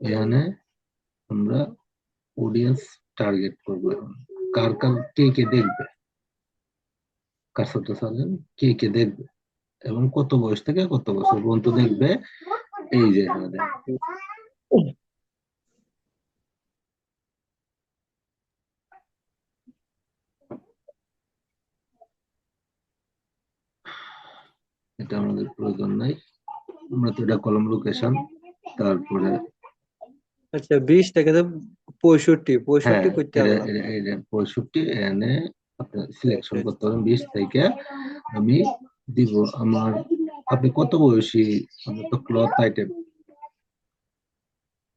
এখানে আমরা audience target করবো এখন। কার কার কে কে দেখবে, কার্সরটা সাজান, কে কে দেখবে এবং কত বয়স থেকে কত বছর পর্যন্ত দেখবে। এই যে এখানে দেখেন, এটা আমাদের প্রয়োজন নাই, আমরা তো এটা কলম লোকেশন। তারপরে আচ্ছা 20 থেকে তো 65 হ্যাঁ, 65 করতে এটা পারলাম। এটা এটা 65 এনে আপনার সিলেকশন ওকে। করতে পারেন 20 থেকে। আমি দিব আমার, আপনি কত বয়সী? আপনার তো ক্লথ আইটেম,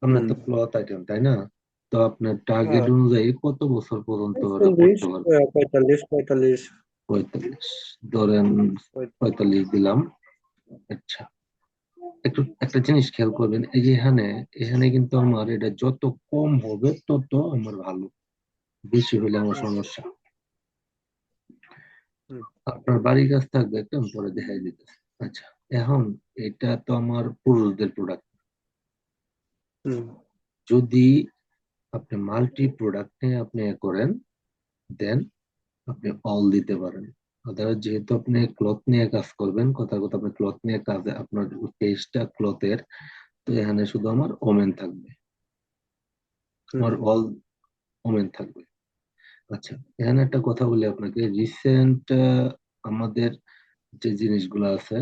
আপনার হুম। তো ক্লথ আইটেম তাই না? তো আপনার টার্গেট হ্যাঁ অনুযায়ী কত বছর পর্যন্ত ওরা 40, করতে পারবে? 45 45 ধরেন, 45 দিলাম। আচ্ছা, একটু একটা জিনিস খেয়াল করবেন, এই যে এখানে এখানে কিন্তু আমার এটা যত কম হবে তত আমার ভালো, বেশি হলে আমার হুম, সমস্যা। হুম, আপনার বাড়ির কাছ থাকবে একদম পরে দেখাই দিতেছে। আচ্ছা, এখন এটা তো আমার পুরুষদের প্রোডাক্ট। হুম, যদি আপনি মাল্টি প্রোডাক্ট নিয়ে আপনি এ করেন, দেন আপনি অল দিতে পারেন। আদারওয়াইজ যেহেতু আপনি ক্লথ নিয়ে কাজ করবেন, কথা কথা আপনি ক্লথ নিয়ে কাজে আপনার পেজটা ক্লথের, তো এখানে শুধু আমার ওমেন থাকবে, হুম, আমার অল ওমেন থাকবে। আচ্ছা, এখানে একটা কথা বলি আপনাকে, রিসেন্ট আমাদের যে জিনিসগুলো আছে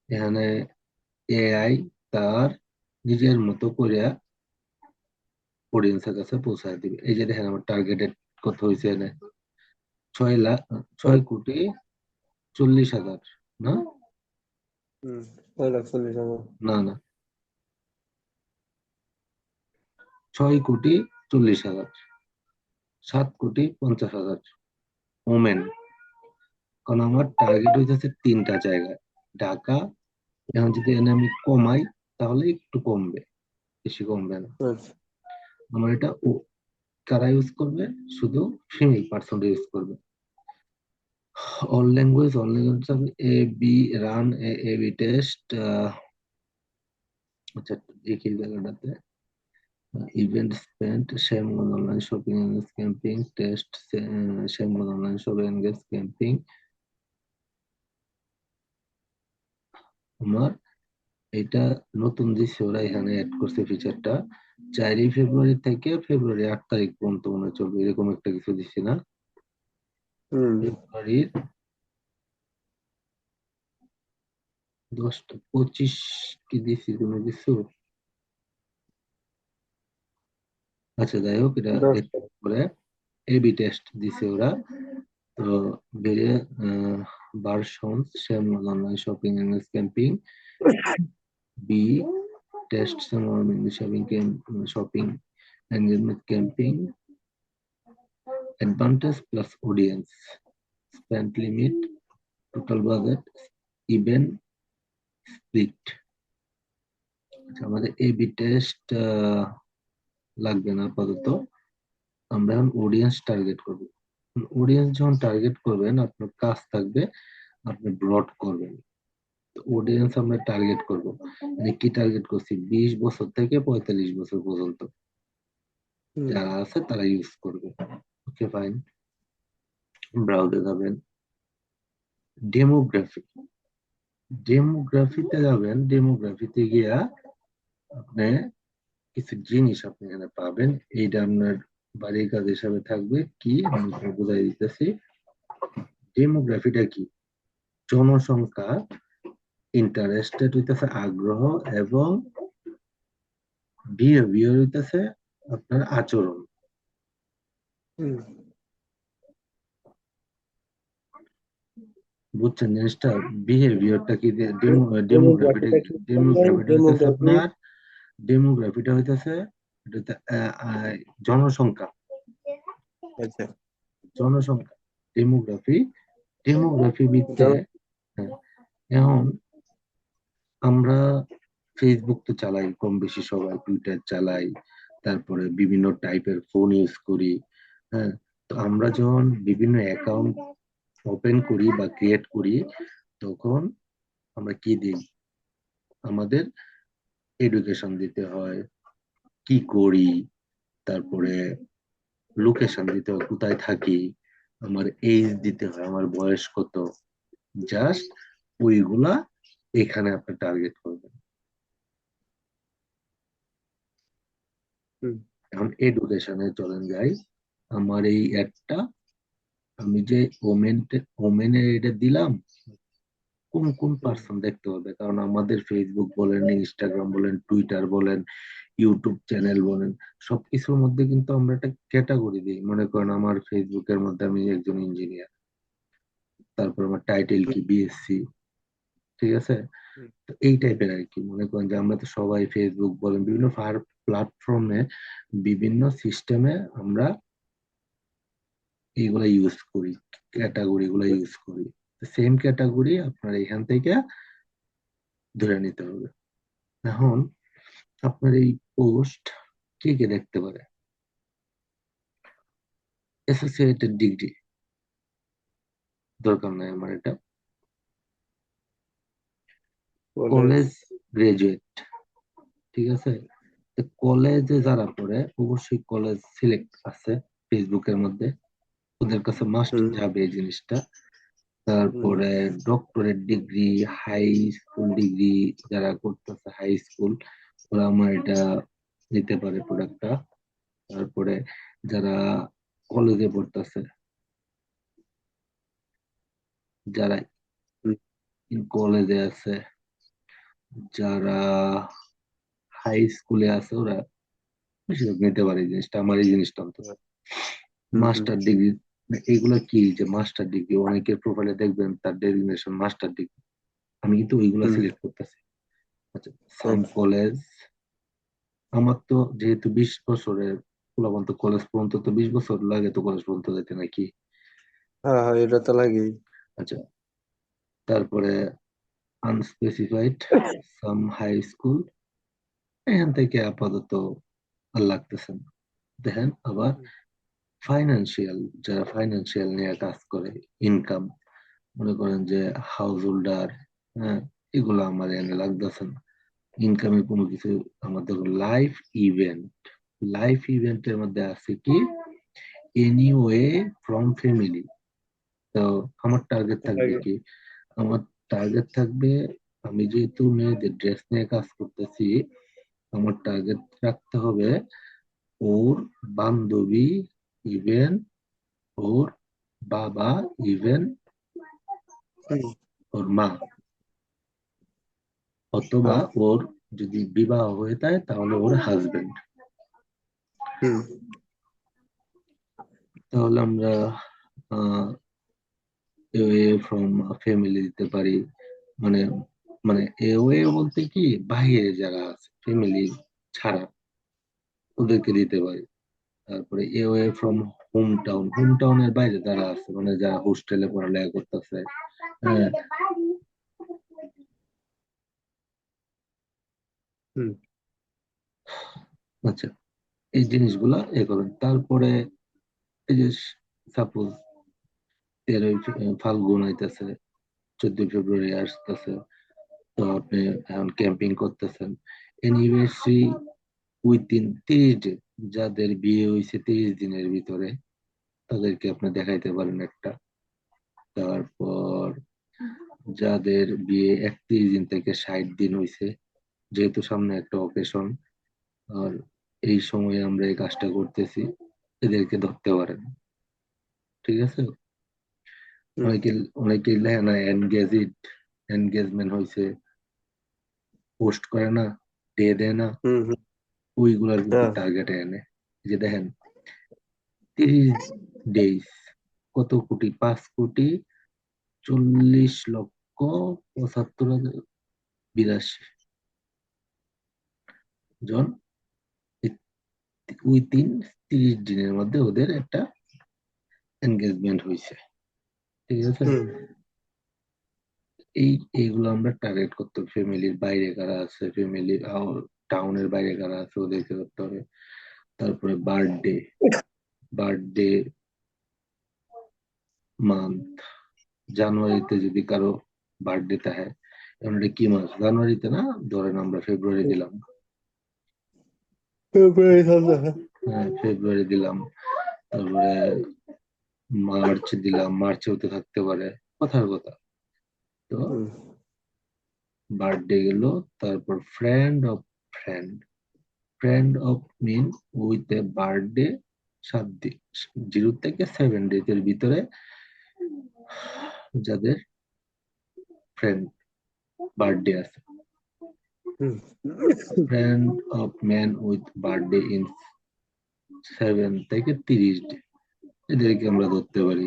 এখানে, এআই তার নিজের মতো করে অডিয়েন্সের কাছে পৌঁছায় দিবে। এই যে দেখেন আমার টার্গেটেড কত হয়েছে এখানে, 6 লাখ, হুম, 6,40,000। না, 6,40,000 আমার। না, না, 6,40,000, 7,50,000 ওমেন। কারণ আমার টার্গেট হইতেছে 3টা জায়গায়, ঢাকা। এখন যদি এনে আমি কমাই তাহলে একটু কমবে, বেশি কমবে না। আচ্ছা। আমার এটা কারা ইউজ করবে? শুধু ফিমেল পার্সন ইউজ করবে। অল ল্যাঙ্গুয়েজ আমি A B run, A B test. আচ্ছা, দেখি জায়গাটাতে ইভেন্ট স্পেন্ট, শ্যামল online shopping engage camping test, শ্যামল অনলাইন শপিং এঙ্গেজ ক্যাম্পিং। আমার এটা নতুন দিচ্ছে, ওরা এখানে অ্যাড করছে ফিচারটা। 4ই ফেব্রুয়ারি থেকে ফেব্রুয়ারি 8 তারিখ পর্যন্ত মনে হয় চলবে, এরকম একটা কিছু দিচ্ছে না? হুম। ফেব্রুয়ারির 10টা 25 কি দিছি কোনো কিছু? আচ্ছা, যাই হোক, এটা 10টা। একটু পরে এবি টেস্ট দিছে ওরা। তো বেরিয়ে version same online shopping and camping, B test same online shopping engagement camping, advantage plus audience, spend limit, total budget, event split. আচ্ছা, আমাদের এবি টেস্ট লাগবে না আপাতত, আমরা এখন অডিয়েন্স টার্গেট করব। অডিয়েন্স যখন টার্গেট করবেন আপনার কাজ থাকবে আপনি ব্রড করবেন। অডিয়েন্স আমরা টার্গেট করব, মানে কি টার্গেট করছি, 20 বছর থেকে 45 বছর পর্যন্ত হুম, যারা আছে তারা ইউজ করবে। ওকে, ফাইন। ব্রাউজে যাবেন, ডেমোগ্রাফি, ডেমোগ্রাফিতে যাবেন, ডেমোগ্রাফিতে গিয়া আপনি কিছু জিনিস আপনি এখানে পাবেন। এইটা আপনার বাড়ির কাজ হিসাবে থাকবে। কি আমি আপনাকে বুঝাই দিতেছি, ডেমোগ্রাফিটা কি, জনসংখ্যা, ইন্টারেস্টেড হইতেছে আগ্রহ, এবং বিহেভিয়ার হইতেছে আপনার আচরণ। হুম। বুঝছেন জিনিসটা? বিহেভিয়ারটা কি, ডেমোগ্রাফিটা, ডেমোগ্রাফিটা কি বললেন? ডেমোগ্রাফিটা হইতেছে ডেমোগ্রাফি। আপনার, ডেমোগ্রাফিটা হইতেছে এটা হইতে, জনসংখ্যা, আচ্ছা। জনসংখ্যা, ডেমোগ্রাফি, ডেমোগ্রাফি ভিত্তিতে। জন হ্যাঁ, এখন আমরা ফেসবুক তো চালাই কম বেশি সবাই, টুইটার চালাই, তারপরে বিভিন্ন টাইপের ফোন ইউজ করি। হ্যাঁ, তো আমরা যখন বিভিন্ন অ্যাকাউন্ট ওপেন করি বা ক্রিয়েট করি, তখন আমরা কি দিই? আমাদের এডুকেশন দিতে হয়, কি করি, তারপরে লোকেশন দিতে হয়, কোথায় থাকি, আমার এজ দিতে হয়, আমার বয়স কত, জাস্ট ওইগুলা এখানে আপনি টার্গেট করবেন। হুম এখন এডুকেশনে চলেন যাই। আমার এই অ্যাডটা আমি যে ওমেনের এটা দিলাম, কোন কোন হুম পার্সন দেখতে হবে, কারণ আমাদের ফেসবুক বলেন, ইনস্টাগ্রাম বলেন, টুইটার বলেন, ইউটিউব চ্যানেল বলেন, সবকিছুর মধ্যে কিন্তু আমরা একটা ক্যাটাগরি দিই। মনে করেন আমার ফেসবুকের মধ্যে আমি একজন ইঞ্জিনিয়ার, তারপর আমার টাইটেল হুম কি বিএসসি, ঠিক আছে। হুম তো এই টাইপের আর কি, মনে করেন যে আমরা তো সবাই ফেসবুক বলেন বিভিন্ন প্ল্যাটফর্মে বিভিন্ন সিস্টেমে আমরা এইগুলা ইউজ করি, ক্যাটাগরি গুলা ইউজ করি। সেম ক্যাটাগরি আপনার এখান থেকে ধরে নিতে হবে। এখন আপনার এই পোস্ট কে কে দেখতে পারে? অ্যাসোসিয়েটেড ডিগ্রি দরকার নাই আমার এটা, কলেজ। কলেজ গ্রাজুয়েট, ঠিক আছে। কলেজে যারা পড়ে অবশ্যই কলেজ সিলেক্ট আছে ফেসবুকের মধ্যে, ওদের কাছে মাস্ট হুম যাবে এই জিনিসটা। হুম তারপরে doctorate degree, high school degree যারা করতেছে, হাই স্কুল, ওরা আমার এটা নিতে পারে প্রোডাক্টটা। তারপরে যারা কলেজে পড়তেছে, যারা হুম কলেজে আছে, যারা হাই স্কুলে আছে, ওরা বেশিরভাগ নিতে পারে এই জিনিসটা, আমার এই জিনিসটা অন্তত। হুম হুম মাস্টার ডিগ্রি, এগুলো কি যে মাস্টার ডিগ্রি, অনেকের প্রোফাইলে দেখবেন তার ডেজিগনেশন মাস্টার ডিগ্রি, আমি কিন্তু ওইগুলা হুম সিলেক্ট করতেছি। আচ্ছা, সাম আচ্ছা। কলেজ, আমার তো যেহেতু 20 বছরের পোলাপান, তো কলেজ পর্যন্ত তো 20 বছর লাগে তো কলেজ পর্যন্ত যেতে নাকি। হ্যাঁ হ্যাঁ, এটা তো লাগেই। আচ্ছা, তারপরে আনস্পেসিফাইড, সাম হাই স্কুল, এখান থেকে আপাতত আর লাগতেছে না। দেখেন আবার হুম ফাইন্যান্সিয়াল, যারা ফাইন্যান্সিয়াল নিয়ে কাজ করে, ইনকাম, মনে করেন যে হাউস হোল্ডার, হ্যাঁ, এগুলো আমার এনে লাগতেছে না। ইনকামের কোনো কিছু আমাদের, লাইফ ইভেন্ট, লাইফ ইভেন্টের মধ্যে আছে কি এনিওয়ে ফ্রম ফ্যামিলি। তো আমার টার্গেট থাকবে লাগে। কি, আমার টার্গেট থাকবে, আমি যেহেতু মেয়েদের ড্রেস নিয়ে কাজ করতেছি, আমার টার্গেট রাখতে হবে ওর বান্ধবী, ইভেন ওর বাবা, ইভেন হুম ওর মা, অথবা হ্যাঁ ওর যদি বিবাহ হয়ে যায় তাহলে ওর হাজবেন্ড। হুম তাহলে আমরা এওয়ে ফ্রম ফ্যামিলি দিতে পারি, মানে মানে এওয়ে বলতে কি বাইরে যারা আছে ফ্যামিলি ছাড়া, ওদেরকে দিতে পারি। তারপরে এওয়ে ফ্রম হোম টাউনের বাইরে যারা আছে, মানে যারা হোস্টেলে পড়ালেখা করতেছে, হ্যাঁ। হুম আচ্ছা, এই জিনিসগুলা এ করবেন। তারপরে এই যে সাপোজ 13ই ফাল্গুন আইতেছে, 14ই ফেব্রুয়ারি আসতেছে, তো আপনি এখন ক্যাম্পিং করতেছেন, এনিভার্সারি উইথিন 30 ডে, যাদের বিয়ে হয়েছে 30 দিনের ভিতরে, তাদেরকে আপনি দেখাইতে পারেন একটা। তারপর যাদের বিয়ে 31 দিন থেকে 60 দিন হয়েছে, যেহেতু সামনে একটা অকেশন আর এই সময়ে আমরা এই কাজটা করতেছি, এদেরকে ধরতে পারেন, ঠিক আছে। হুম অনেকে অনেকে লেখে না এনগেজিড, এনগেজমেন্ট হয়েছে, পোস্ট করে না, দিয়ে দেয় না, হুম হুম ওইগুলার কিন্তু হ্যাঁ টার্গেটে এনে। এই যে দেখেন 30 ডেজ, কত কোটি, 5,40,72,82 জন, উইদিন 30 দিনের মধ্যে ওদের একটা এনগেজমেন্ট হয়েছে, ঠিক আছে। হুম এইগুলো আমরা টার্গেট করতে হবে, ফ্যামিলির বাইরে কারা আছে, ফ্যামিলি টাউনের বাইরে কারা আছে ওদেরকে করতে হবে। তারপরে বার্থডে, বার্থডে মান্থ, জানুয়ারিতে যদি কারো বার্থডে থাকে, এখন এটা কি মাস, জানুয়ারিতে না, ধরেন আমরা ফেব্রুয়ারি দিলাম, ফেব্রুয়ারি সামনে, হ্যাঁ। হ্যাঁ, ফেব্রুয়ারি দিলাম, তারপরে মার্চ দিলাম, মার্চেও তো থাকতে পারে, কথার কথা। তো হুম, বার্থডে গেল, তারপর friend of friend, friend of mean with a birthday 7 দিন, 0 থেকে 7 ডেজ এর ভিতরে যাদের ফ্রেন্ড বার্থডে আছে। Hmm, friend of man with birthday in 7 থেকে 30 ডে, এদেরকে আমরা ধরতে পারি।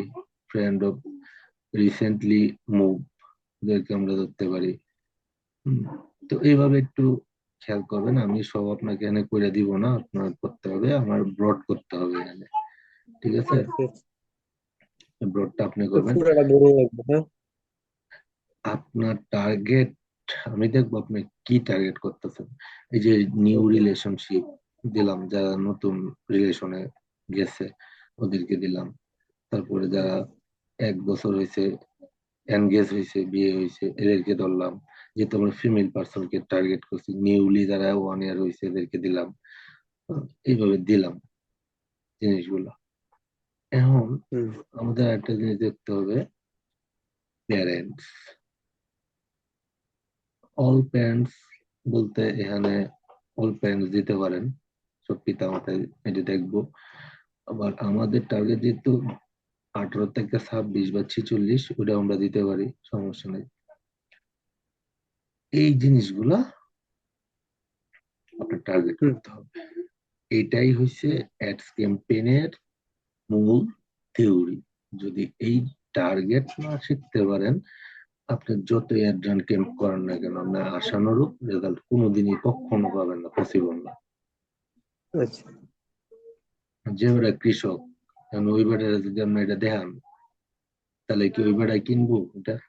ফ্রেন্ড অফ রিসেন্টলি মুভ, এদেরকে আমরা ধরতে পারি। হুম, তো এইভাবে একটু খেয়াল করবেন, আমি সব আপনাকে এখানে করে দিব না, আপনার করতে হবে, আমার ব্রড করতে হবে এখানে, ঠিক আছে? আচ্ছা। ব্রডটা আপনি তো করবেন। পুরাটা বড় লাগবে, হ্যাঁ। আপনার টার্গেট, আমি দেখবো আপনি কি টার্গেট করতেছেন। এই যে নিউ ওকে। রিলেশনশিপ দিলাম, যারা নতুন রিলেশনে গেছে ওদেরকে দিলাম, তারপরে যারা 1 বছর হয়েছে এনগেজ হয়েছে, বিয়ে হয়েছে, এদেরকে ধরলাম। যেহেতু আমরা ফিমেল পার্সনকে টার্গেট করছি, নিউলি যারা 1 ইয়ার হয়েছে এদেরকে দিলাম। এইভাবে দিলাম জিনিসগুলো। এখন হুম, আমাদের একটা জিনিস দেখতে হবে, প্যারেন্টস। অল প্যারেন্টস বলতে এখানে অল প্যারেন্টস দিতে পারেন, সব পিতা মাতায় এটা দেখবো। আবার আমাদের টার্গেট যেহেতু 18 থেকে 26 বা 46, ওটা আমরা দিতে পারি, সমস্যা নেই। এই জিনিসগুলা আপনার টার্গেট হুম, করতে হবে। এটাই হচ্ছে হুম। অ্যাডস ক্যাম্পেইনের মূল থিওরি। যদি এই টার্গেট না শিখতে পারেন, আপনি যত অ্যাড রান ক্যাম্প করেন না কেন, আপনার আশানুরূপ রেজাল্ট কোনোদিনই কখনো পাবেন না, পসিবল না। আচ্ছা। যে বেটা কৃষক, কারণ ওই বেটারা যদি আপনি এটা দেখান, তাহলে কি ওই বেটায় কিনবো? এটা না,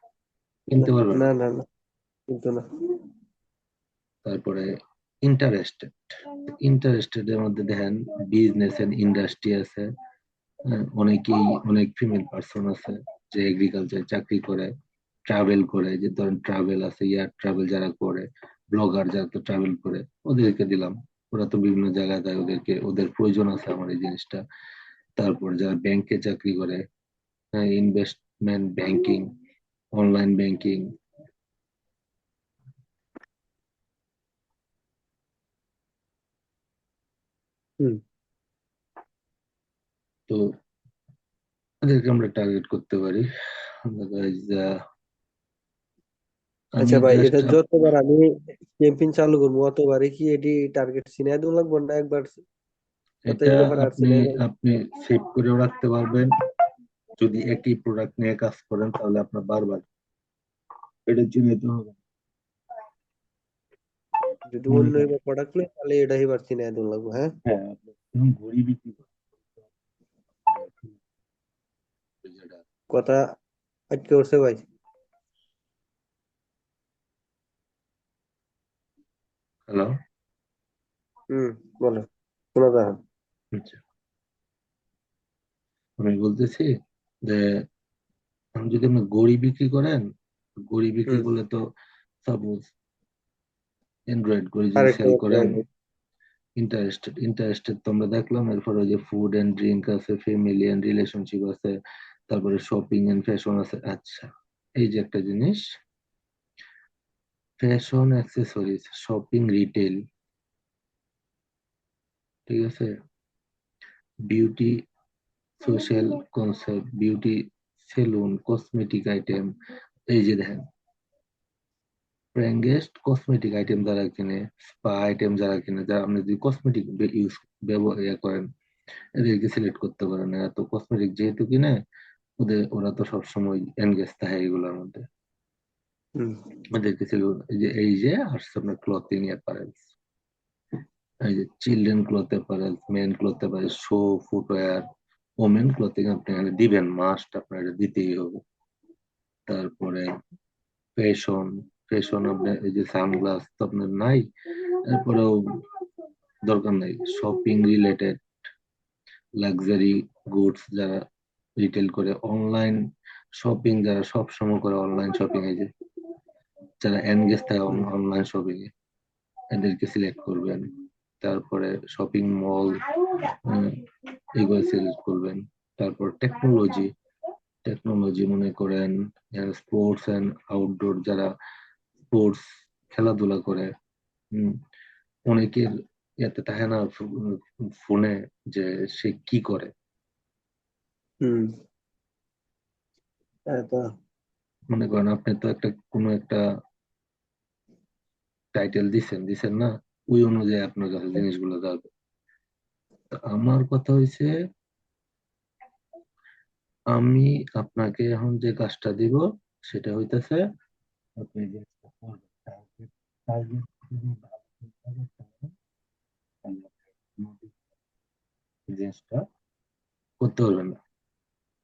কিনতে পারবে না, না। না, না, কিন্তু না। তারপরে ইন্টারেস্টেড, ইন্টারেস্টেড এর মধ্যে দেখেন বিজনেস এন্ড ইন্ডাস্ট্রি আছে। হ্যাঁ, অনেকেই, অনেক ফিমেল পার্সন আছে যে এগ্রিকালচার চাকরি করে, ট্রাভেল করে, যে ধরেন ট্রাভেল আছে, এয়ার ট্রাভেল যারা করে, ব্লগার যারা তো ট্রাভেল করে, ওদেরকে দিলাম। ওরা তো বিভিন্ন জায়গায় যায়, ওদেরকে, ওদের প্রয়োজন আছে আমার এই জিনিসটা। তারপর যারা ব্যাংকে চাকরি করে, ইনভেস্টমেন্ট ব্যাংকিং, অনলাইন ব্যাংকিং। হুম। তো এদেরকে আমরা টার্গেট করতে পারি। Otherwise, আমি আচ্ছা ভাই, জাস্ট, এটা যতবার আমি ক্যাম্পেইন চালু করবো অতবারই কি এটি টার্গেট চিনাই দেওয়া লাগবে না একবার সাথে এটা গেলে পরে আর আপনি চিনাই যাবে? আপনি সেভ করেও রাখতে পারবেন। যদি একই প্রোডাক্ট নিয়ে কাজ করেন, তাহলে আপনার বারবার এটা চিহ্নিত হবে। যদি মনে অন্য করেন, প্রোডাক্ট নেই তাহলে এটাই এবার চিনাই দেওয়া লাগবে, হ্যাঁ। হ্যাঁ, আপনি যখন ঘড়ি বিক্রি করেন, যেটা, কথা আটকে উঠছে ভাই। হ্যালো, হুম, বলো, শোনা যায় না। আচ্ছা, আমি বলতেছি যে যদি আপনি ঘড়ি বিক্রি করেন, ঘড়ি বিক্রি হুম। করলে তো সাপোজ অ্যান্ড্রয়েড ঘড়ি যদি আরেকটা সেল করতে করেন, হবে। ইন্টারেস্টেড, ইন্টারেস্টেড তো আমরা দেখলাম। এরপর ওই যে ফুড এন্ড ড্রিঙ্ক আছে, ফ্যামিলি এন্ড রিলেশনশিপ আছে, তারপরে শপিং এন্ড ফ্যাশন আছে। আচ্ছা, এই যে একটা জিনিস, ফ্যাশন অ্যাক্সেসরিজ, শপিং রিটেল, ঠিক আছে, beauty, social concept, beauty salon, cosmetic item. এই যে দেখেন, ব্র্যান্ডেড কসমেটিক আইটেম যারা কিনে, স্পা আইটেম যারা কিনে, যারা আপনি যদি কসমেটিক ইউজ ব্যবহার করেন, এদেরকে সিলেক্ট করতে পারেন। এরা তো কসমেটিক যেহেতু কিনে, ওরা তো সবসময় এনগেজ থাকে এগুলোর মধ্যে, হুম, ওদেরকে সিলেক্ট। এই যে আসছে আপনার ক্লথিং অ্যাপারেলস, এই যে children cloth apparels, men cloth apparels, shoe footwear, women clothing আপনি এখানে দিবেন, মাস্ট আপনার এটা দিতেই হবে। তারপরে ফ্যাশন, ফ্যাশন আপনার এই যে সানগ্লাস তো আপনার নাই, এরপরেও দরকার নাই। শপিং রিলেটেড, লাক্সারি গুডস যারা রিটেল করে, অনলাইন শপিং যারা সব সময় করে, অনলাইন শপিং, এই যে যারা এনগেজ থাকে হুম, অনলাইন শপিং এ, এদেরকে সিলেক্ট করবেন। তারপরে শপিং মল, এগুলো সিলেক্ট করবেন। তারপর টেকনোলজি, মনে করেন স্পোর্টস এন্ড আউটডোর, যারা স্পোর্টস খেলাধুলা করে, হম, অনেকের এতে থাকে না ফোনে যে সে কি করে। হুম। তো মনে করেন আপনি তো কোনো একটা টাইটেল দিছেন না, ওই অনুযায়ী আপনার কাছে জিনিসগুলো যাবে। তো আমার কথা হয়েছে, আমি আপনাকে এখন যে কাজটা দিব সেটা হইতেছে, আপনি যে কাজটা করবেন, টার্গেট যদি ভালো চিন্তা করতে পারেন, তাহলে আপনি এই জিনিসটা করতে পারবেন না।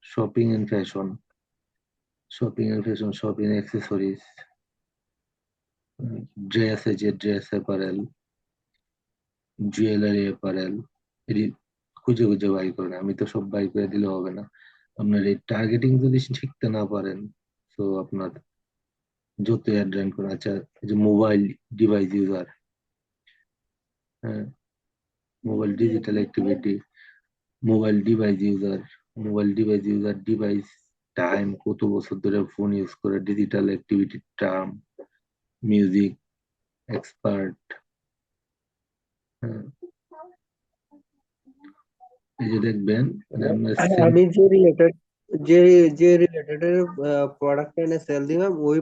Shopping and fashion, shopping accessories, dress, এই যে ড্রেস অ্যাপারেল, জুয়েলারি অ্যাপারেল, এটি খুঁজে খুঁজে বাই করেন। আমি তো সব বাই করে দিলে হবে না। আপনার এই টার্গেটিং যদি শিখতে না পারেন, তো আপনার যত অ্যাড করেন, আচ্ছা এই যে মোবাইল ডিভাইস ইউজার, হ্যাঁ, mobile digital activity, mobile device user, device time, কত বছর ধরে ফোন ইউজ করে, digital activity term, music expert, হ্যাঁ, এই যে দেখবেন মানে আমরা আমি যে রিলেটেড যে যে রিলেটেড প্রোডাক্ট এনে সেল দিলাম ওই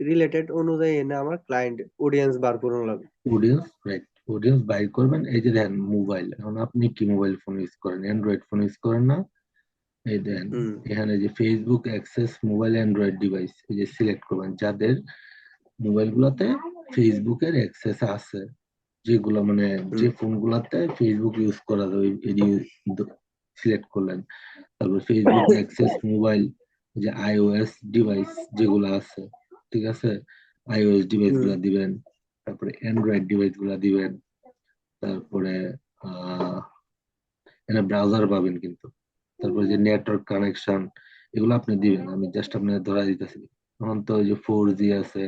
রিলেটেড অনুযায়ী এনে আমার ক্লায়েন্ট অডিয়েন্স বার করুন লাগে। অডিয়েন্স, রাইট, অডিয়েন্স বাইর করবেন। এই যে দেখেন মোবাইল, এখন আপনি কি মোবাইল ফোন ইউজ করেন? অ্যান্ড্রয়েড ফোন ইউজ করেন না? এই দেন হুম। এখানে যে Facebook access mobile Android device, এই যে সিলেক্ট করবেন যাদের মোবাইল গুলাতে ফেসবুকের অ্যাক্সেস আছে, যেগুলো মানে হুম। যে ফোন গুলাতে ফেসবুক ইউজ করা যায়, এটি সিলেক্ট করলেন। তারপর ফেসবুক অ্যাক্সেস মোবাইল, যে আইওএস ডিভাইস যেগুলো আছে, ঠিক আছে, আইওএস ডিভাইস হুম। গুলা দিবেন। তারপরে অ্যান্ড্রয়েড ডিভাইস গুলা দিবেন। তারপরে আহ এখানে ব্রাউজার পাবেন কিন্তু। তারপরে যে নেটওয়ার্ক কানেকশন, এগুলো আপনি দিবেন। আমি জাস্ট আপনাকে ধরা দিতেছি। এখন তো ওই যে 4G আছে,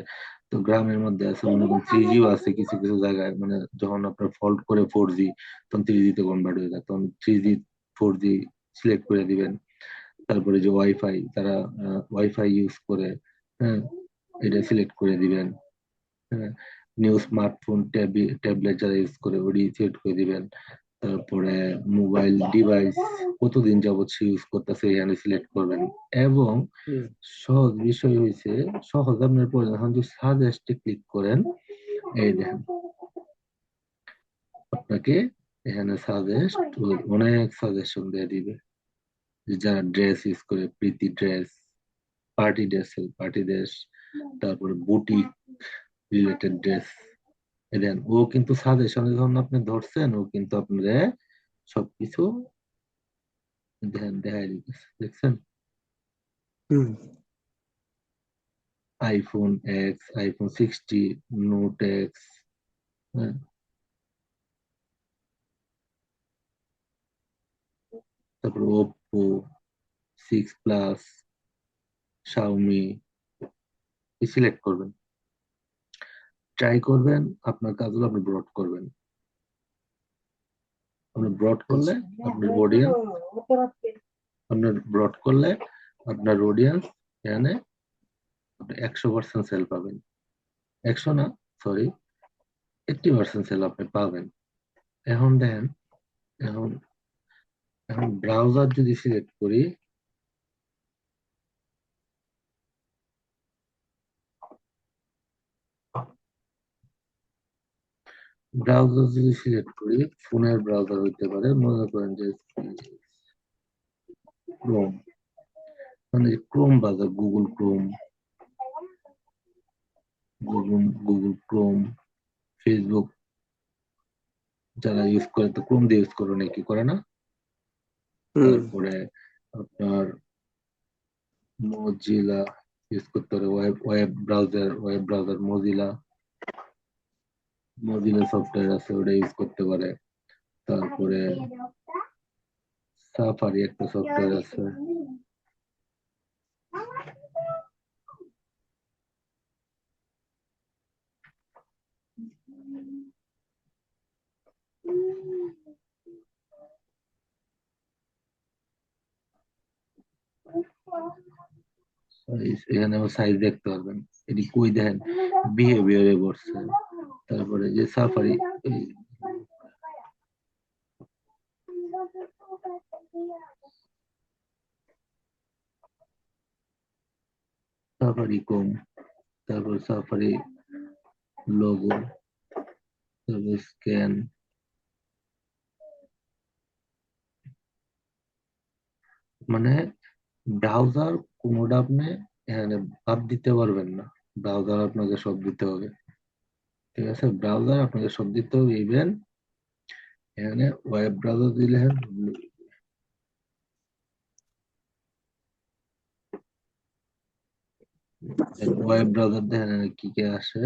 তো গ্রামের মধ্যে আছে, মনে করেন 3Gও আছে কিছু কিছু জায়গায়, মানে যখন আপনার ফল্ট করে 4G, তখন 3G তে কনভার্ট হয়ে যায়, তখন 3G 4G সিলেক্ট করে দিবেন। তারপরে যে ওয়াইফাই, তারা ওয়াইফাই ইউজ করে, হ্যাঁ, এটা সিলেক্ট করে দিবেন। হ্যাঁ, নিউ স্মার্টফোন, ট্যাবলেট যারা ইউজ করে ওটি সিলেক্ট করে দিবেন। তারপরে মোবাইল ডিভাইস কতদিন যাবত সে ইউজ করতেছে এখানে সিলেক্ট করবেন। এবং হুম। সহজ বিষয় হয়েছে, সহজ আপনার পরে যখন যদি সাজেস্টে ক্লিক করেন, এই দেখেন আপনাকে এখানে সাজেস্ট, অনেক সাজেশন দিয়ে দিবে। যে যারা ড্রেস ইউজ করে, প্রীতি ড্রেস, পার্টি ড্রেস, তারপরে বুটিক রিলেটেড ড্রেস, দেন ও কিন্তু সাজেশনে যখন আপনি ধরছেন, ও কিন্তু আপনার সবকিছু দেখাই দিতেছে, দেখছেন? Hmm. IPhone X, iPhone 60, note X, হ্যাঁ, তারপর ওপ্পো 6 প্লাস, শাওমি, সিলেক্ট করবেন। ট্রাই করবেন, আপনার কাজগুলো আপনি ব্রড করবেন। আপনি ব্রড করলে আচ্ছা। আপনার অডিয়েন্স, আপনার অডিয়েন্স এখানে আপনি 100% সেল পাবেন। 100 না, সরি, 80% সেল আপনি পাবেন। এখন দেখেন, এখন এখন ব্রাউজার যদি সিলেক্ট করি, ফোনের ব্রাউজার হইতে পারে, মনে করেন যে ক্রোম, মানে Chrome browser, Google Chrome, Facebook যারা ইউজ করে, তো ক্রোম দিয়ে ইউজ করে, নাকি করে না? হুম। তারপরে আপনার মজিলা ইউজ করতে পারে, ওয়েব ব্রাউজার মজিলা সফটওয়্যার আছে, ওটা ইউজ করতে পারে। তারপরে সাফারি একটা সফটওয়্যার আছে। এখানে সাইজ দেখতে পারবেন, এটি কই দেখেন বিহেভিয়ারে পড়ছে। তারপরে যে সাফারি, সাফারি কম, তারপর সাফারি লোগো, তারপর স্ক্যান, মানে ব্রাউজার কোনোটা আপনি এখানে বাদ দিতে পারবেন না, ব্রাউজার আপনাকে সব দিতে হবে। ঠিক আছে, ব্রাউজার আপনাকে সব দিতে হবে। ইভেন এখানে ওয়েব ব্রাউজার দিলে ওয়েব ব্রাউজার দেখেন এখানে কি কি আসে।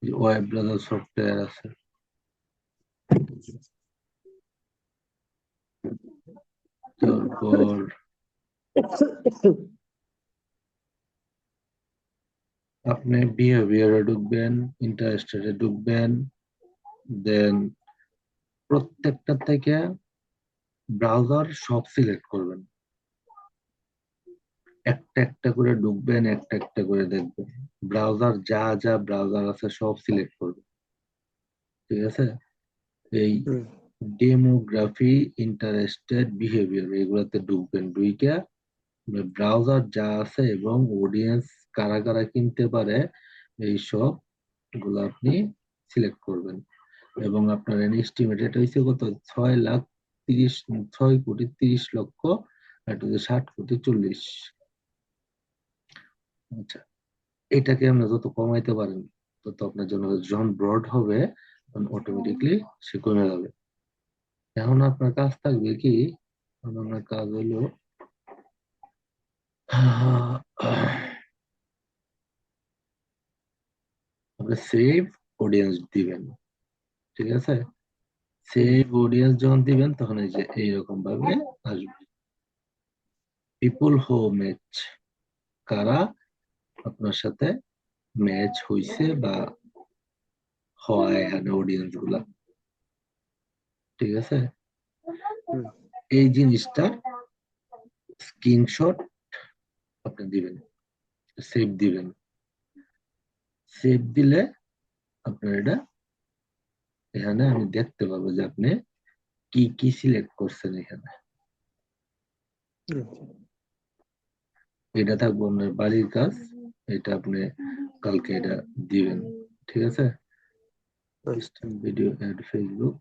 ওয়েব ব্রাউজার সফটওয়্যার আছে। তারপর আপনি বিহেভিয়ারে ঢুকবেন, ইন্টারেস্টেডে ঢুকবেন, দেন প্রত্যেকটা থেকে ব্রাউজার সব সিলেক্ট করবেন, একটা একটা করে ঢুকবেন, একটা একটা করে দেখবেন, ব্রাউজার যা যা ব্রাউজার আছে সব সিলেক্ট করবেন। ঠিক আছে, এই হুম, ডেমোগ্রাফি, ইন্টারেস্টেড, বিহেভিয়ার এগুলোতে ঢুকবেন, ঢুইকা ব্রাউজার যা আছে এবং অডিয়েন্স কারা কারা কিনতে পারে এই সব গুলো আপনি সিলেক্ট করবেন। এবং আপনার এস্টিমেটেড হয়েছে কত, 6,30,000, 6,30,00,000, এটা হচ্ছে 60,40,00,000। আচ্ছা, এটাকে আপনি যত কমাইতে পারেন তত আপনার জন্য, যখন ব্রড হবে তখন অটোমেটিকলি সে কমে যাবে। এখন আপনার কাজ থাকবে কি, এখন আপনার কাজ হলো আপনি সেভ অডিয়েন্স দিবেন। ঠিক আছে, হুম, সেভ অডিয়েন্স যখন দিবেন তখন এই যে এইরকম ভাবে আসবে, পিপল হু ম্যাচ, কারা আপনার সাথে ম্যাচ হইছে বা হয় এখানে অডিয়েন্স গুলা। ঠিক আছে, হুম, এই জিনিসটা স্ক্রিনশট আপনি দিবেন, সেভ দিবেন। সেভ দিলে আপনার এটা এখানে আমি দেখতে পাবো যে আপনি কি কি সিলেক্ট করছেন এখানে। হুম, এটা থাকবো আপনার বাড়ির কাজ, এটা আপনি কালকে এটা দিবেন। ঠিক আছে, আচ্ছা, ভিডিও অ্যাড ফেসবুক,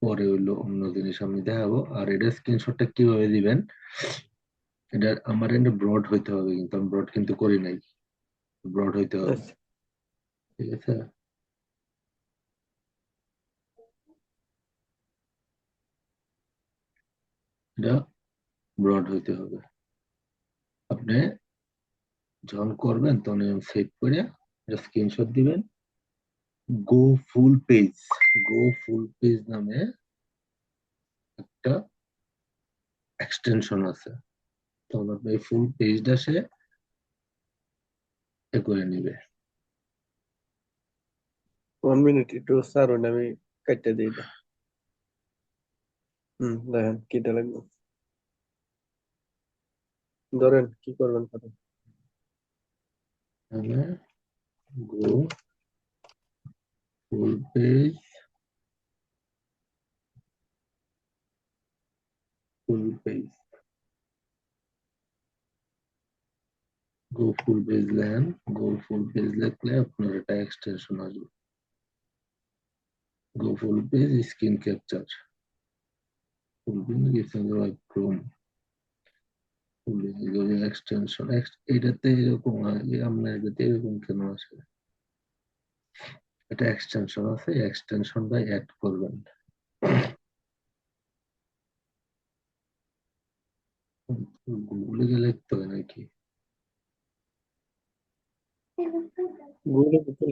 পরে হইলো অন্য জিনিস আমি দেখাবো। আর এটা স্ক্রিনশটটা কিভাবে দিবেন, এটা আমার এন্ড ব্রড হইতে হবে, কিন্তু আমি ব্রড কিন্তু করি নাই, ব্রড হইতে হবে। আচ্ছা, ঠিক আছে, এটা ব্রড হইতে হবে। আপনি যখন করবেন তখন সেভ করে স্ক্রিনশট দিবেন। গো full page, go full page নামে একটা এক্সটেনশন আছে, তখন আপনি এই ফুল পেজটা সে এ করে নিবে। 1 মিনিট একটু ছাড়ুন, আমি কাটতে দিই এটা। দেখেন কিটা লাগবে, ধরেন কি করবেন করেন। মানে go full page, full page, go full page লেন, গো ফুল পেজ লিখলে আপনার এটা এক্সটেনশন আসবে, go full page screen capture, full page Chrome, extension. এটাতে এরকম হয় যে আপনার এটাতে এরকম কেন আসে, এটা এক্সটেনশন আছে, এক্সটেনশনটা অ্যাড করবেন। গুগলে গেলে লিখতে হয় নাকি? গুগলে ঢুকে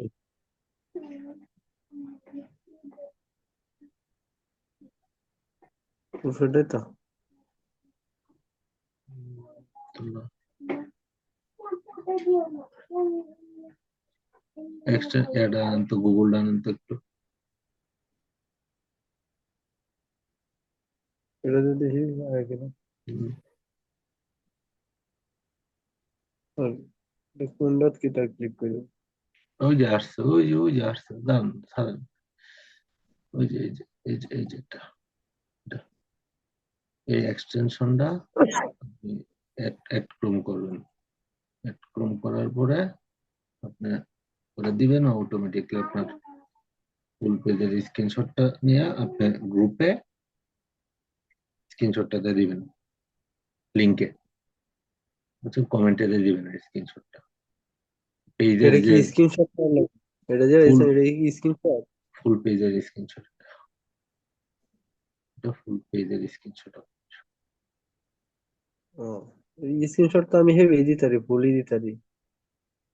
সেটাই তো। এক্সট্রা এটা আনতো, গুগল আনতো একটু। এটা যদি দেখি আগে কিনা। কোনটাত কি তার ক্লিক করি? ওই যে আসছে, ওই যে আসছে, দাঁড়ান ছাড়েন। ওই যে এই যে এটা, এই এক্সটেনশনটা আপনি অ্যাড ক্রোম করবেন। অ্যাড ক্রোম করার পরে আপনি করে দিবেন, অটোমেটিকলি আপনার ফুল পেজের স্ক্রিনশটটা নিয়ে আপনি গ্রুপে স্ক্রিনশটটা দিয়ে দিবেন, লিংকে হচ্ছে কমেন্টে দিয়ে দিবেন স্ক্রিনশটটা পেজের এটা কি যে স্ক্রিনশট করলে? এটা যে ফুল এটা কি স্ক্রিনশট? ফুল পেজের স্ক্রিনশট, এটা ফুল পেজের স্ক্রিনশট। ও, স্ক্রিনশট তো আমি হেভি দিতারি, ভুলই দিতারি।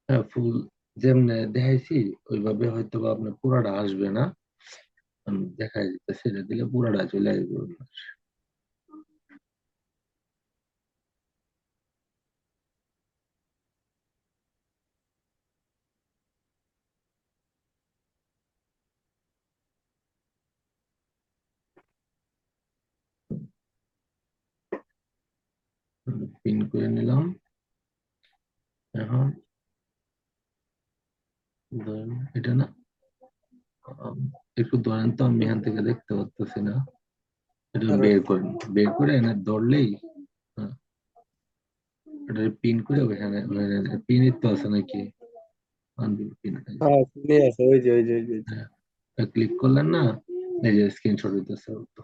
হ্যাঁ, ফুল যেমনে দেখাইছি ওইভাবে হয়তো বা আপনার পুরাটা আসবে না, আমি দেখাই দিতে ছেড়ে দিলে পুরাটা চলে আসবে আপনার। পিন করে নিলাম। এখন ধরেন এটা না, আম, একটু ধরেন তো, আমি এখান থেকে দেখতে পারতেছি না। এটা আর বের করেন, বের করে এনে ধরলেই, হ্যাঁ, এটা পিন করে ওইখানে পিন তো আছে নাকি, আনপিন পিন। হ্যাঁ, শুনে আছে, ওই যে। হ্যাঁ, ক্লিক করলেন না, এই যে স্ক্রিনশট হইতেছে তো।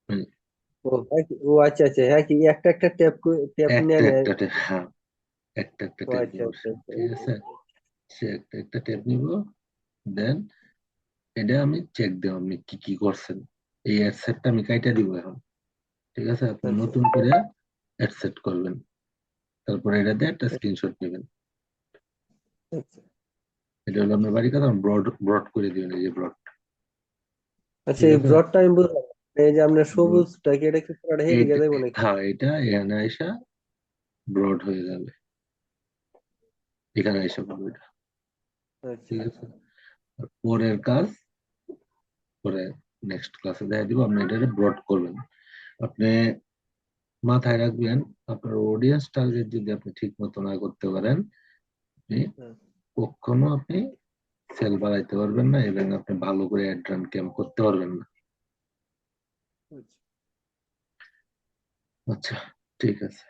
এই ও হ্যাঁ ও আচ্ছা আচ্ছা, হ্যাঁ কি একটা একটা ট্যাপ একটা নিয়ে নেয়। একটা হ্যাঁ, একটা একটা ও ট্যাপ আচ্ছা নিব আচ্ছা সে, আচ্ছা, ঠিক আছে। সে একটা একটা ট্যাপ নিব, দেন এটা আমি চেক দেব আপনি কি কি করছেন। এই অ্যাডসেটটা আমি কাইটা দিব এখন, ঠিক আছে। আপনি আচ্ছা নতুন করে অ্যাডসেট করবেন, তারপরে এটা দিয়ে একটা স্ক্রিনশট নেবেন। আচ্ছা এটা হলো আপনার বাড়ি কথা, ব্রড ব্রড করে দিবেন, এই যে ব্রড, আচ্ছা। ঠিক এই আছে। ব্রডটা আমি বুঝলাম না। এই যে আপনার ব্রড, সবুজটা কি এটা কি পুরোটা হেদিকে এইটা, দেবো নাকি? হ্যাঁ এটা এখানে আইসা ব্রড হয়ে যাবে, এখানে আইসা পাবো এটা, আচ্ছা ঠিক আছে। আর পরের কাজ পরে নেক্সট ক্লাসে দেখা দিব, আপনি এটা ব্রড করবেন। আপনি মাথায় রাখবেন, আপনার অডিয়েন্স টার্গেট যদি আপনি ঠিক মতো না করতে পারেন, আপনি হ্যাঁ, কখনো আপনি সেল বাড়াইতে পারবেন না, এবং আপনি ভালো করে অ্যাড রান ক্যাম্প করতে পারবেন না। আচ্ছা। আচ্ছা, ঠিক আছে।